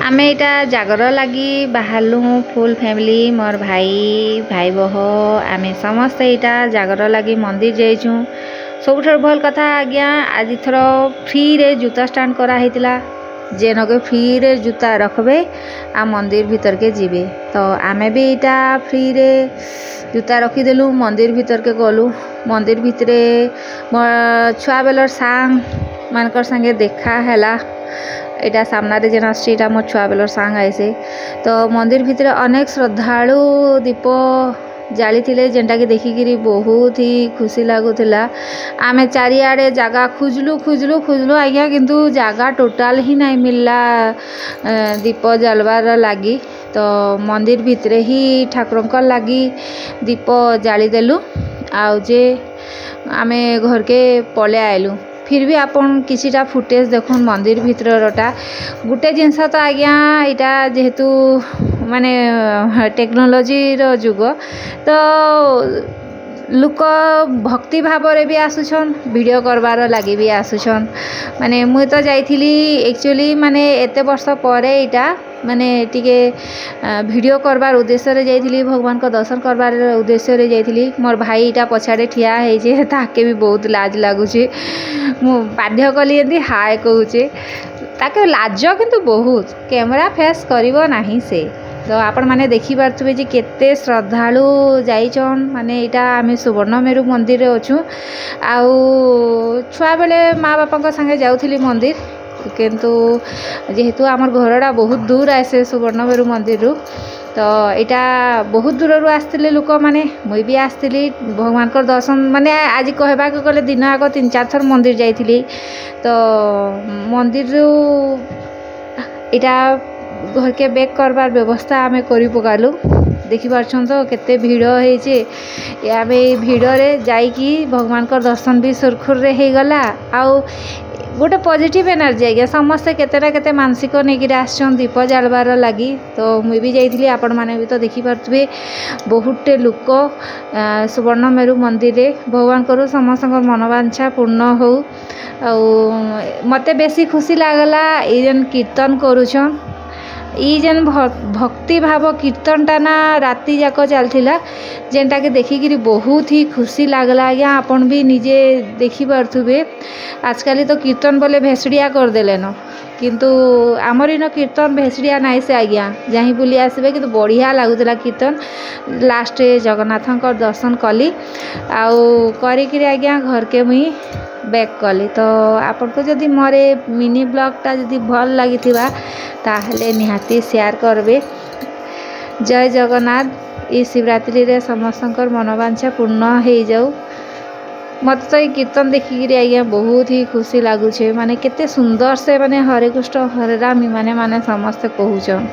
आमे इटा जागर लगी बाहरलु फुल फैमिली मोर भाई बह आमे समस्त इटा जागर लगी मंदिर जाइछू। सबुठ भल कथा आज्ञा आज थर फ्री रे जूता स्टैंड करा हेतिला जेनके फ्री रे जूता रखबे आ मंदिर भीतर के जीवे। तो आमे भी इटा फ्री रे जूता रखीदेलु मंदिर भीतर के गलु। मंदिर भितरे छुआ बेलर सांग मानकर संगे देखा हैला। एटा सामना रे जेन आसी एटा मो छुआ बेलर सांग आइसे। तो मंदिर भितरे अनेक श्रद्धालु दीप जाली थिले जेनटा के देखिकिरी बहुत ही खुशी लागुथिला। आमे चारिआडे जगह खुजलु आज्ञा किंतु जगह टोटाल ही नहीं मिलला दीप जलवार लागी। तो मंदिर भितरे ही ठाकुरंकर लागी दीप जाली देलु आउ जे आमे घर के पले आइलु। फिर भी आपन किसीटा फुटेज देखुन मंदिर भितरटा गुटे जिनस तो आज्ञा इटा जेहेतु माने टेक्नोलोजी रो जुग तो लुक भक्ति भाव रे भी आसुछन वीडियो करबार लगी भी आसुछन। माने मुई तो जाइथिली एक्चुअली माने एते वर्ष परे इटा माने टिके वीडियो करबार उद्देश्य रे जाइथिली भगवान को दर्शन करबार उद्देश्य रे जाइथिली। मोर भाई इटा पछाड़े ठिया हे जे ताके भी बहुत लाज लागुचे। मु बाध्य कली एंदी हाय कहूचे ताके लाज किंतु बहुत कैमरा फेस करिवो नाही से। तो आपण माने देखि पारथुबे जे केते श्रद्धालु जाइछन। माने इटा आमे सुवर्ण मेरु मंदिर रे अछु आउ छुआ बेले माँ बापा को संगे जाउथिली मंदिर किंतु जेहेतु आमर घरटा बहुत दूर आसे सुवर्ण मेरु मंदिर रु। तो इटा बहुत दूर रु आस्तिले लोक माने मुई भी आस्तिली भगवान को दर्शन माने आज कहबा को गले दिन आग 3-4 थर मंदिर जाइथिली। तो मंदिर रु इटा घर के बैक करबार व्यवस्था आमे करि पकालु। देखि पारछन तो केते भीड़ हेचे। आमे भीड़ रे जाई कि भगवान को दर्शन भी सुरखुर रे हे गला आउ गोटे पॉजिटिव एनर्जी आज्ञा समस्ते केते ना केते मानसिक नेकी आसन दीप जालबार लगी। तो मुई भी जाइथिली आपण माने भी तो देखि पारथुबे बहुतटे लोक सुवर्ण मेरु मंदिर रे भगवान करू समस्त मनोवांछा पूर्ण हो। मते बेसी खुशी लागला ए जन कीर्तन करूछन ई जन भक्ति भाव कीर्तनटा ना राति जाक चलथिला जेनटा के देखिकिरी बहुत ही खुशी लागला। आज्ञा आपण भी निजे देखि पारथुबे आजकल तो कीर्तन बोले भेसड़िया कर देलेन किंतु आमर इन कीर्तन भेसड़िया नाई से आज्ञा जहीं बुली आसबे किंतु बढ़िया लागुला कीर्तन। लास्ट जगन्नाथ दर्शन कली आउ करिकिरी आज्ञा घर के मुई बैक कली। तो आपन को जदि मोरे मिनी ब्लॉगटा जदि भल लगी ताहले निहाती शेयर करबे। जय जगन्नाथ। ई शिवरात्रि रे समस्तंकर मनोवांछा पूर्ण हो जाऊ। मत तो कीर्तन देखिकी आज्ञा बहुत ही खुशी लगुचे। माने केते सुंदर से माने हरे कृष्ण हरे राम माने समस्त कहूछन।